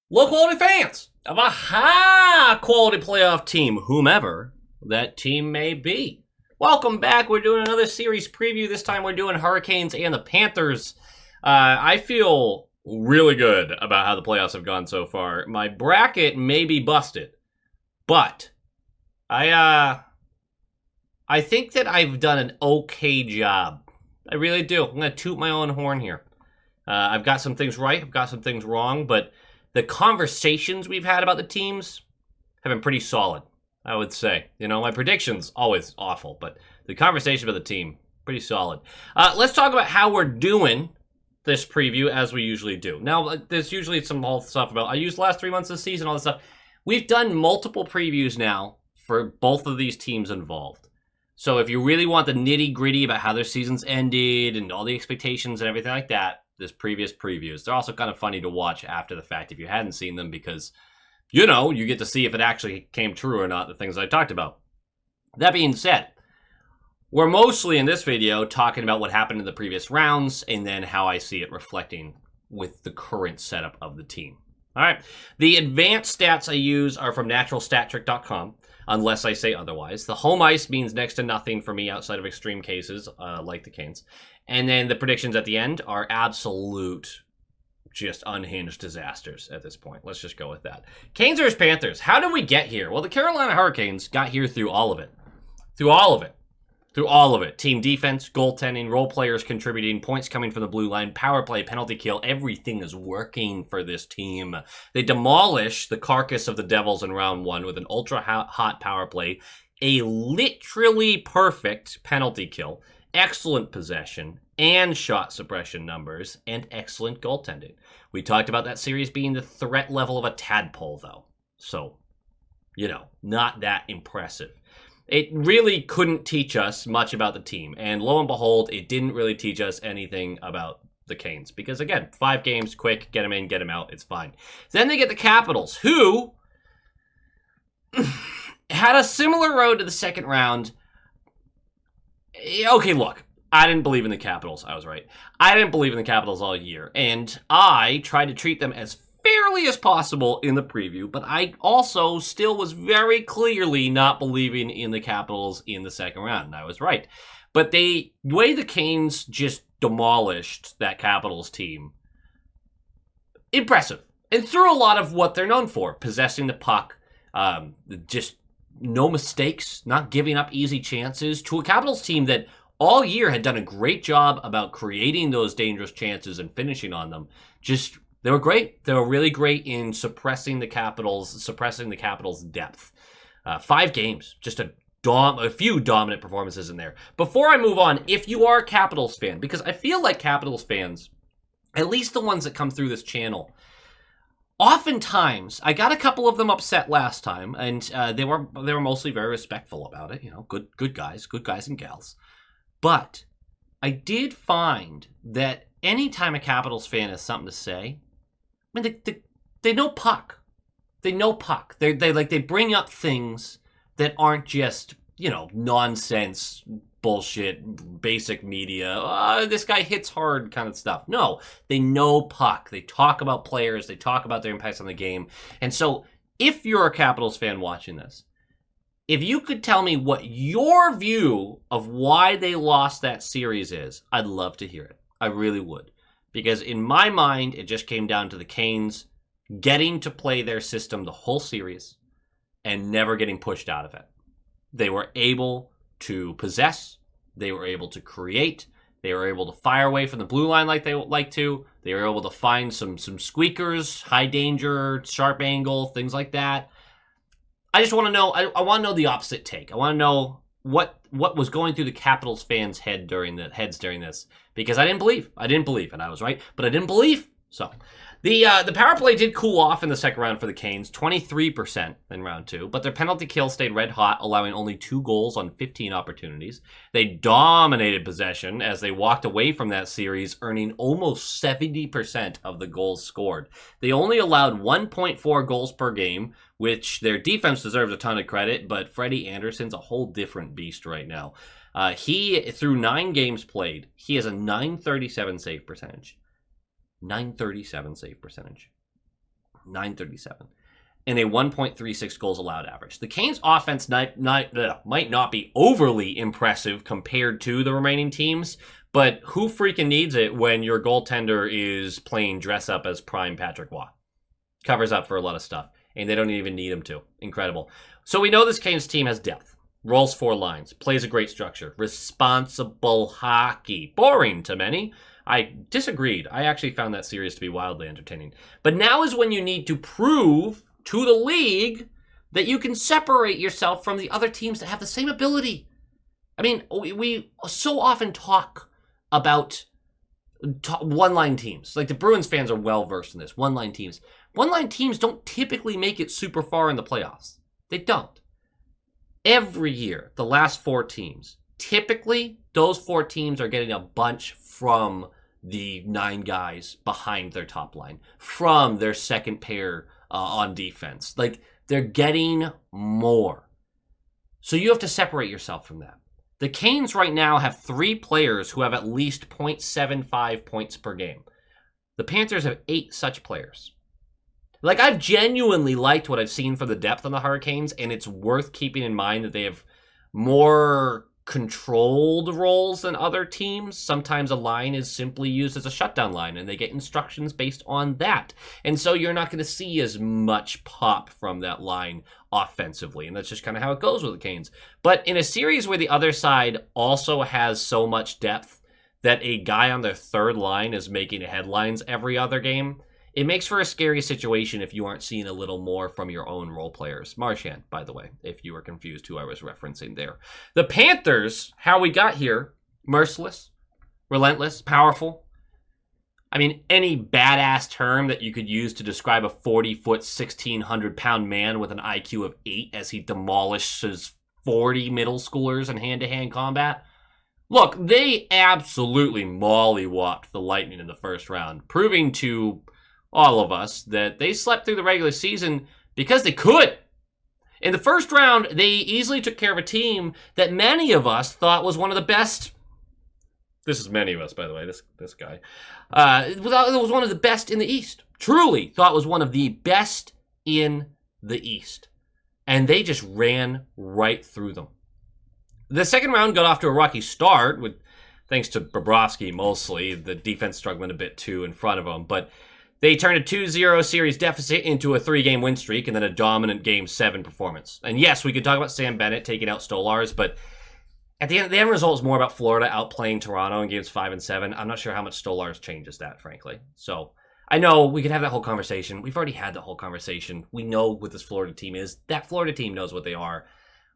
Low quality fans of a high quality playoff team, whomever that team may be. Welcome back. We're doing another series preview. This time we're doing Hurricanes and the Panthers. I feel really good about how the playoffs have gone so far. My bracket may be busted, but I think that I've done an okay job. I really do. I'm going to toot my own horn here. I've got some things right. I've got some things wrong, but the conversations we've had about the teams have been pretty solid, I would say. You know, my predictions, always awful, but the conversation about the team, pretty solid. Let's talk about how we're doing this preview as we usually do. Now, there's usually some whole stuff about, I used the last 3 months of the season, all this stuff. We've done multiple previews now for both of these teams involved. So if you really want the nitty gritty about how their seasons ended and all the expectations and everything like that, there's previous previews. They're also kind of funny to watch after the fact if you hadn't seen them because, you know, you get to see if it actually came true or not, the things I talked about. That being said, we're mostly in this video talking about what happened in the previous rounds and then how I see it reflecting with the current setup of the team. All right. The advanced stats I use are from naturalstattrick.com, unless I say otherwise. The home ice means next to nothing for me outside of extreme cases, like the Canes. And then the predictions at the end are absolute, just unhinged disasters at this point. Let's just go with that. Canes versus Panthers. How did we get here? Well, the Carolina Hurricanes got here through all of it. Through all of it. Through all of it. Team defense, goaltending, role players contributing, points coming from the blue line, power play, penalty kill. Everything is working for this team. They demolish the carcass of the Devils in round one with an ultra hot power play, a literally perfect penalty kill, excellent possession, and shot suppression numbers, and excellent goaltending. We talked about that series being the threat level of a tadpole, though. So, you know, not that impressive. It really couldn't teach us much about the team. And lo and behold, it didn't really teach us anything about the Canes. Because again, 5 games, quick, get them in, get them out, it's fine. Then they get the Capitals, who had a similar road to the second round. Okay, look, I didn't believe in the Capitals. I was right. I didn't believe in the Capitals all year. And I tried to treat them as fairly as possible in the preview, but I also still was very clearly not believing in the Capitals in the second round, and I was right. But the way the Canes just demolished that Capitals team, impressive. And through a lot of what they're known for, possessing the puck, just no mistakes, not giving up easy chances, to a Capitals team that all year had done a great job about creating those dangerous chances and finishing on them. Just they were great. They were really great in suppressing the Capitals' depth. 5 games, just a few dominant performances in there. Before I move on, if you are a Capitals fan, because I feel like Capitals fans, at least the ones that come through this channel, oftentimes, I got a couple of them upset last time, and they were mostly very respectful about it. You know, good guys and gals. But I did find that anytime a Capitals fan has something to say, I mean, they know puck. They know puck. They bring up things that aren't just, you know, nonsense, bullshit, basic media. This guy hits hard kind of stuff. No, they know puck. They talk about players. They talk about their impacts on the game. And so if you're a Capitals fan watching this, if you could tell me what your view of why they lost that series is, I'd love to hear it. I really would. Because in my mind, it just came down to the Canes getting to play their system the whole series and never getting pushed out of it. They were able to possess. They were able to create. They were able to fire away from the blue line like they like to. They were able to find some squeakers, high danger, sharp angle, things like that. I just want to know, I want to know the opposite take. I want to know what was going through the Capitals fans' heads during this, because I didn't believe, and I was right, but I didn't believe. So the power play did cool off in the second round for the Canes, 23% in round 2, but their penalty kill stayed red hot, allowing only 2 goals on 15 opportunities. They dominated possession as they walked away from that series, earning almost 70% of the goals scored. They only allowed 1.4 goals per game, which their defense deserves a ton of credit, but Freddie Anderson's a whole different beast right now. He, through 9 games played, he has a .937 save percentage. .937 save percentage. 937. And a 1.36 goals allowed average. The Canes' offense might not be overly impressive compared to the remaining teams, but who freaking needs it when your goaltender is playing dress up as prime Patrick Waugh? Covers up for a lot of stuff, and they don't even need him to. Incredible. So we know this Canes team has depth. Rolls 4 lines. Plays a great structure. Responsible hockey. Boring to many. I disagreed. I actually found that series to be wildly entertaining. But now is when you need to prove to the league that you can separate yourself from the other teams that have the same ability. I mean, we so often talk about one-line teams. Like, the Bruins fans are well-versed in this. One-line teams. One-line teams don't typically make it super far in the playoffs. They don't. Every year, the last 4 teams, typically, those 4 teams are getting a bunch from the 9 guys behind their top line, from their second pair on defense. Like, they're getting more. So you have to separate yourself from that. The Canes right now have 3 players who have at least 0.75 points per game. The Panthers have 8 such players. Like, I've genuinely liked what I've seen for the depth on the Hurricanes, and it's worth keeping in mind that they have more controlled roles than other teams. Sometimes a line is simply used as a shutdown line, and they get instructions based on that. And so you're not going to see as much pop from that line offensively, and that's just kind of how it goes with the Canes. But in a series where the other side also has so much depth that a guy on their third line is making headlines every other game, it makes for a scary situation if you aren't seeing a little more from your own role players. Marchand, by the way, if you were confused who I was referencing there. The Panthers, how we got here, merciless, relentless, powerful. I mean, any badass term that you could use to describe a 40-foot, 1,600-pound man with an IQ of 8 as he demolishes 40 middle schoolers in hand-to-hand combat. Look, they absolutely mollywopped the Lightning in the first round, proving to all of us that they slept through the regular season because they could. In the first round, they easily took care of a team that many of us thought was one of the best. This is many of us, by the way, this guy. It was one of the best in the East. Truly thought was one of the best in the East. And they just ran right through them. The second round got off to a rocky start, with thanks to Bobrovsky mostly, the defense struggling a bit too in front of them, but they turned a 2-0 series deficit into a 3-game win streak and then a dominant Game 7 performance. And yes, we could talk about Sam Bennett taking out Stolarz, but at the end result is more about Florida outplaying Toronto in Games 5 and 7. I'm not sure how much Stolarz changes that, frankly. So I know we could have that whole conversation. We've already had the whole conversation. We know what this Florida team is. That Florida team knows what they are.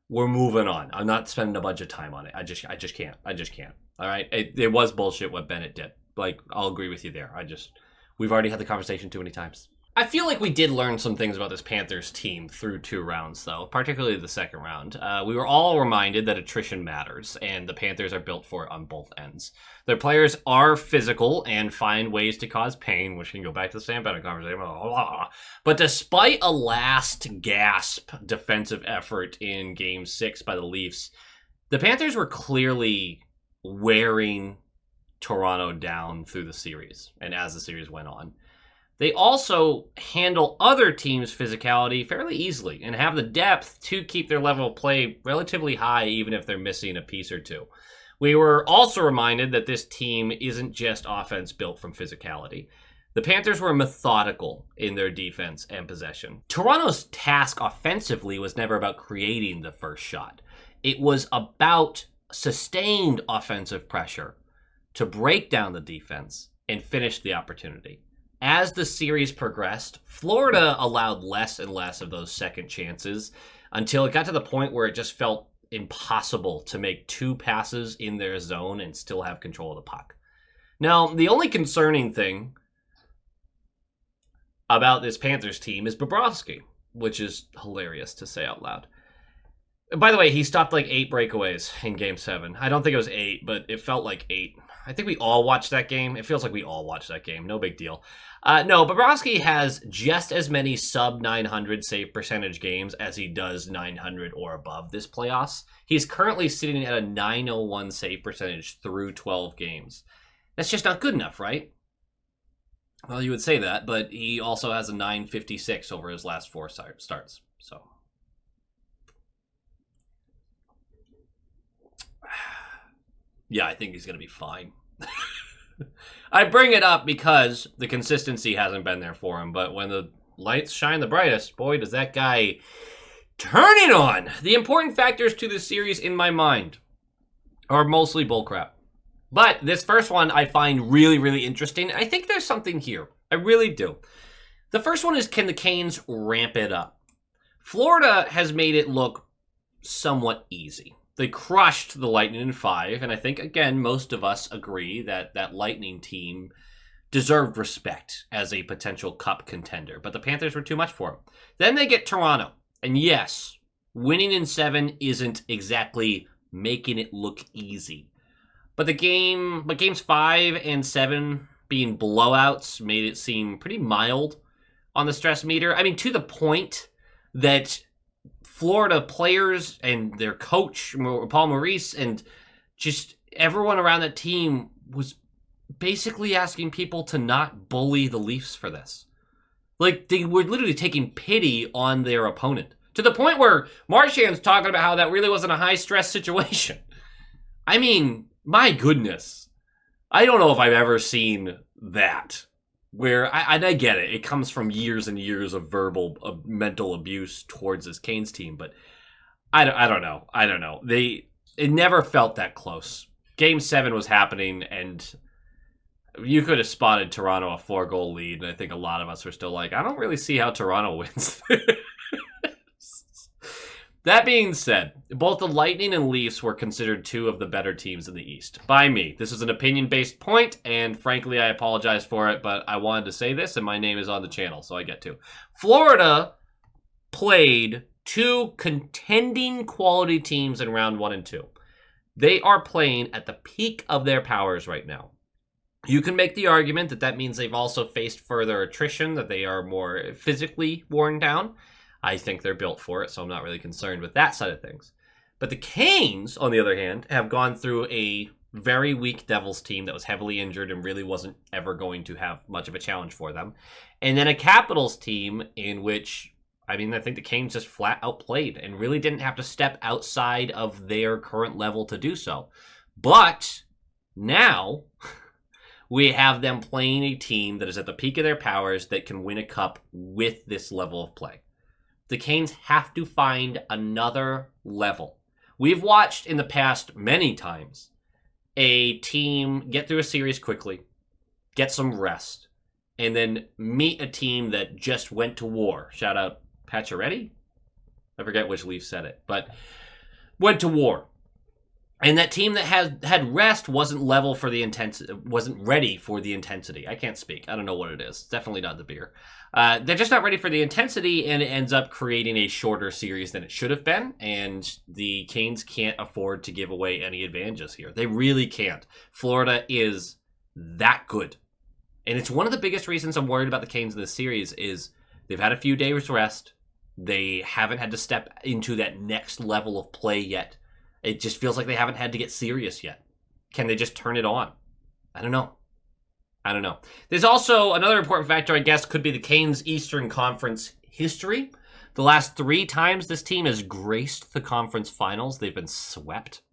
We're moving on. I'm not spending a bunch of time on it. I just can't. All right? It was bullshit what Bennett did. Like, I'll agree with you there. We've already had the conversation too many times. I feel like we did learn some things about this Panthers team through 2 rounds, though, particularly the second round. We were all reminded that attrition matters, and the Panthers are built for it on both ends. Their players are physical and find ways to cause pain, which can go back to the Sam Bennett conversation. But despite a last gasp defensive effort in Game 6 by the Leafs, the Panthers were clearly wearing Toronto down through the series and as the series went on. They also handle other teams' physicality fairly easily and have the depth to keep their level of play relatively high even if they're missing a piece or two. We were also reminded that this team isn't just offense built from physicality. The Panthers were methodical in their defense and possession. Toronto's task offensively was never about creating the first shot. It was about sustained offensive pressure to break down the defense and finish the opportunity. As the series progressed, Florida allowed less and less of those second chances until it got to the point where it just felt impossible to make 2 passes in their zone and still have control of the puck. Now, the only concerning thing about this Panthers team is Bobrovsky, which is hilarious to say out loud. By the way, he stopped like 8 breakaways in Game 7. I don't think it was 8, but it felt like 8. I think we all watched that game. It feels like we all watched that game. No big deal. No, Bobrovsky has just as many sub-900 save percentage games as he does 900 or above this playoffs. He's currently sitting at a 901 save percentage through 12 games. That's just not good enough, right? Well, you would say that, but he also has a 956 over his last 4 starts. So, yeah, I think he's going to be fine. I bring it up because the consistency hasn't been there for him, but when the lights shine the brightest, boy, does that guy turn it on. The important factors to this series in my mind are mostly bullcrap. But this first one I find really, really interesting. I think there's something here. I really do. The first one is, can the Canes ramp it up? Florida has made it look somewhat easy. They crushed the Lightning in 5, and I think, again, most of us agree that that Lightning team deserved respect as a potential cup contender, but the Panthers were too much for them. Then they get Toronto, and yes, winning in 7 isn't exactly making it look easy. But games 5 and 7 being blowouts made it seem pretty mild on the stress meter. I mean, to the point that Florida players and their coach, Paul Maurice, and just everyone around that team was basically asking people to not bully the Leafs for this. Like, they were literally taking pity on their opponent. To the point where Marchand's talking about how that really wasn't a high-stress situation. I mean, my goodness. I don't know if I've ever seen that. Where, I get it, it comes from years and years of mental abuse towards this Canes team, but I don't know. It never felt that close. Game 7 was happening, and you could have spotted Toronto a 4-goal lead, and I think a lot of us were still like, I don't really see how Toronto wins. That being said, both the Lightning and Leafs were considered 2 of the better teams in the East. By me. This is an opinion-based point, and frankly, I apologize for it, but I wanted to say this, and my name is on the channel, so I get to. Florida played 2 contending quality teams in round 1 and 2. They are playing at the peak of their powers right now. You can make the argument that that means they've also faced further attrition, that they are more physically worn down. I think they're built for it, so I'm not really concerned with that side of things. But the Canes, on the other hand, have gone through a very weak Devils team that was heavily injured and really wasn't ever going to have much of a challenge for them. And then a Capitals team in which, I think the Canes just flat outplayed and really didn't have to step outside of their current level to do so. But now we have them playing a team that is at the peak of their powers that can win a cup with this level of play. The Canes have to find another level. We've watched in the past many times a team get through a series quickly, get some rest, and then meet a team that just went to war. Shout out Pacioretty? I forget which Leaf said it, but went to war. And that team that had rest wasn't level for the intensity, wasn't ready for the intensity. I can't speak. I don't know what it is. Definitely not the beer. They're just not ready for the intensity, and it ends up creating a shorter series than it should have been. And the Canes can't afford to give away any advantages here. They really can't. Florida is that good. And it's one of the biggest reasons I'm worried about the Canes in this series is they've had a few days rest. They haven't had to step into that next level of play yet. It just feels like they haven't had to get serious yet. Can they just turn it on? I don't know. There's also another important factor, I guess, could be the Canes' Eastern Conference history. The last 3 times this team has graced the conference finals, they've been swept.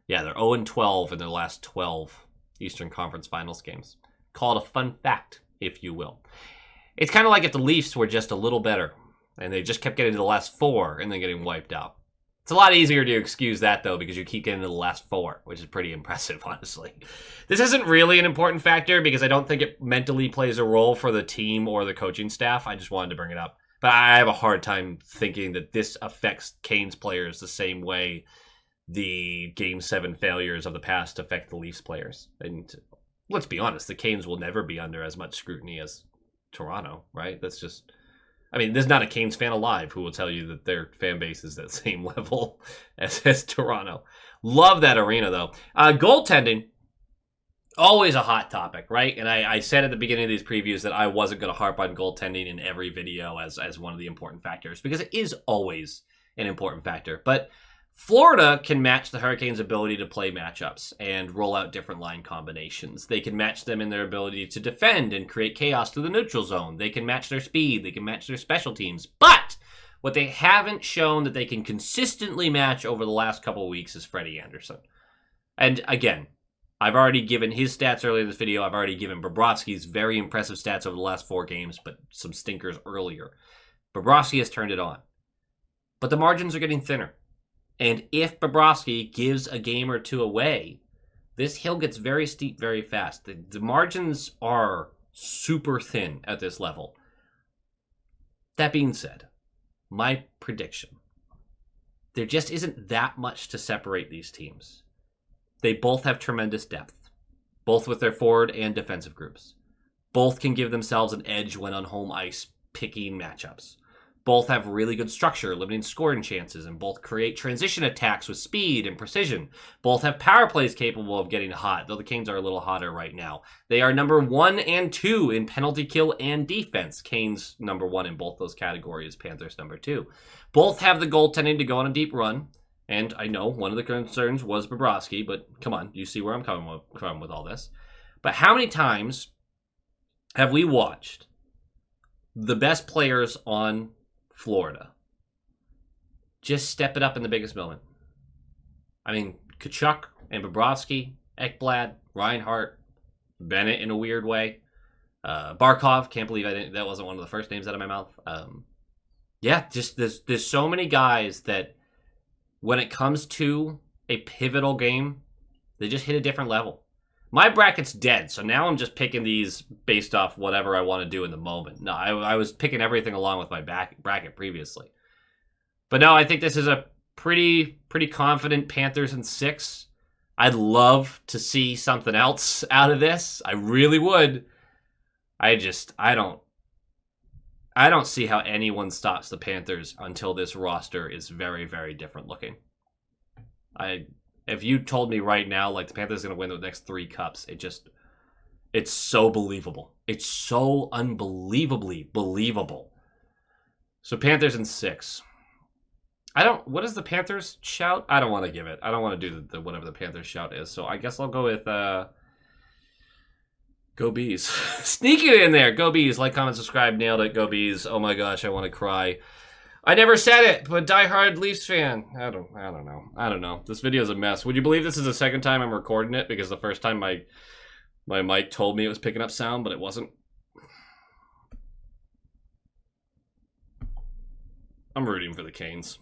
Yeah, they're 0-12 in their last 12 Eastern Conference finals games. Call it a fun fact, if you will. It's kind of like if the Leafs were just a little better, and they just kept getting to the last 4 and then getting wiped out. It's a lot easier to excuse that, though, because you keep getting to the last 4, which is pretty impressive, honestly. This isn't really an important factor because I don't think it mentally plays a role for the team or the coaching staff. I just wanted to bring it up. But I have a hard time thinking that this affects Canes players the same way the Game 7 failures of the past affect the Leafs players. And let's be honest, the Canes will never be under as much scrutiny as Toronto, right? That's just... there's not a Canes fan alive who will tell you that their fan base is at the same level as Toronto. Love that arena, though. Goaltending, always a hot topic, right? And I said at the beginning of these previews that I wasn't going to harp on goaltending in every video as one of the important factors, because it is always an important factor. But Florida can match the Hurricanes' ability to play matchups and roll out different line combinations. They can match them in their ability to defend and create chaos through the neutral zone. They can match their speed. They can match their special teams. But what they haven't shown that they can consistently match over the last couple of weeks is Freddie Anderson. And again, I've already given his stats earlier in this video. I've already given Bobrovsky's very impressive stats over the last 4 games, but some stinkers earlier. Bobrovsky has turned it on. But the margins are getting thinner. And if Bobrovsky gives a game or 2 away, this hill gets very steep very fast. The margins are super thin at this level. That being said, my prediction, there just isn't that much to separate these teams. They both have tremendous depth, both with their forward and defensive groups. Both can give themselves an edge when on home ice picking matchups. Both have really good structure, limiting scoring chances, and both create transition attacks with speed and precision. Both have power plays capable of getting hot, though the Canes are a little hotter right now. They are number 1 and 2 in penalty kill and defense. Canes number 1 in both those categories, Panthers number 2. Both have the goaltending to go on a deep run, and I know one of the concerns was Bobrovsky, but come on, you see where I'm coming with all this. But how many times have we watched the best players on Florida just step it up in the biggest moment? I mean, Tkachuk and Bobrovsky, Ekblad, Reinhart, Bennett in a weird way, Barkov. Can't believe that wasn't one of the first names out of my mouth. Yeah, just there's so many guys that when it comes to a pivotal game, they just hit a different level. My bracket's dead, so now I'm just picking these based off whatever I want to do in the moment. No, I was picking everything along with my bracket previously. But no, I think this is a pretty confident Panthers in 6. I'd love to see something else out of this. I really would. I don't see how anyone stops the Panthers until this roster is very, very different looking. If you told me right now, like, the Panthers are going to win the next 3 cups, it's so believable. It's so unbelievably believable. So Panthers in 6. What is the Panthers shout? I don't want to give it. I don't want to do the whatever the Panthers shout is. So I guess I'll go with, Go Bees. Sneak it in there. Go Bees. Like, comment, subscribe. Nailed it. Go Bees. Oh my gosh, I want to cry. I never said it, but diehard Leafs fan. I don't know. This video is a mess. Would you believe this is the second time I'm recording it? Because the first time my mic told me it was picking up sound, but it wasn't. I'm rooting for the Canes.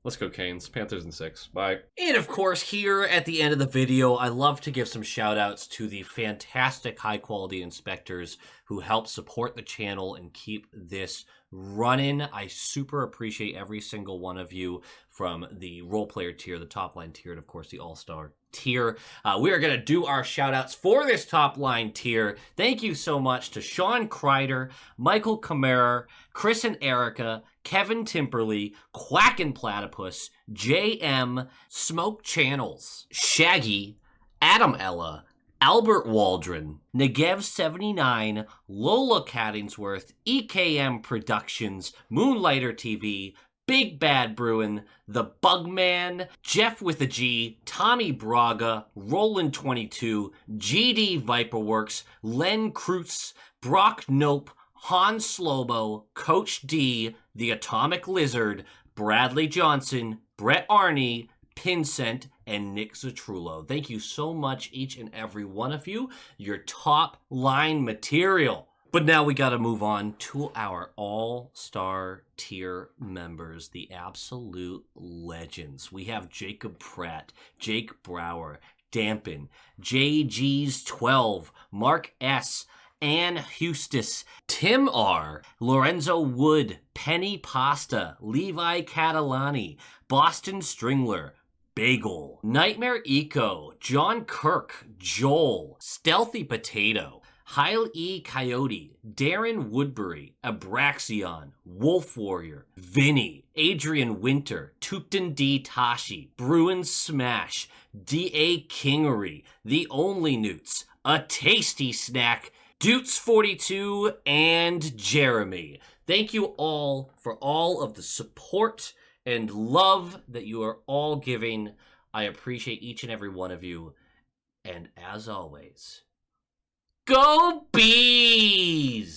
Let's go Canes. Panthers in 6. Bye. And of course, here at the end of the video, I love to give some shout outs to the fantastic high quality inspectors who help support the channel and keep this running. I super appreciate every single one of you, from the role player tier, the top line tier, and of course the all-star tier. We are going to do our shout outs for this top line tier. Thank you so much to Sean Kreider, Michael Kamara, Chris and Erica, Kevin Timperley, Quackin' Platypus, JM, Smoke Channels, Shaggy, Adam Ella, Albert Waldron, Negev79, Lola Cattingsworth, EKM Productions, Moonlighter TV, Big Bad Bruin, The Bugman, Jeff with a G, Tommy Braga, Roland22, GD Viperworks, Len Kreutz, Brock Nope, Han Slobo, Coach D, The Atomic Lizard, Bradley Johnson, Brett Arney, Pincent, and Nick Zatrullo. Thank you so much, each and every one of you. Your top line material. But now we got to move on to our all-star tier members, the absolute legends. We have Jacob Pratt, Jake Brower, Dampen, JG's 12, Mark S., Ann Hustis, Tim R., Lorenzo Wood, Penny Pasta, Levi Catalani, Boston Stringler, Bagel, Nightmare Eco, John Kirk, Joel, Stealthy Potato, Heil E. Coyote, Darren Woodbury, Abraxion, Wolf Warrior, Vinny, Adrian Winter, Tukton D. Tashi, Bruin Smash, D.A. Kingery, The Only Newts, A Tasty Snack, Dutes42, and Jeremy. Thank you all for all of the support and love that you are all giving. I appreciate each and every one of you. And as always, go Bees!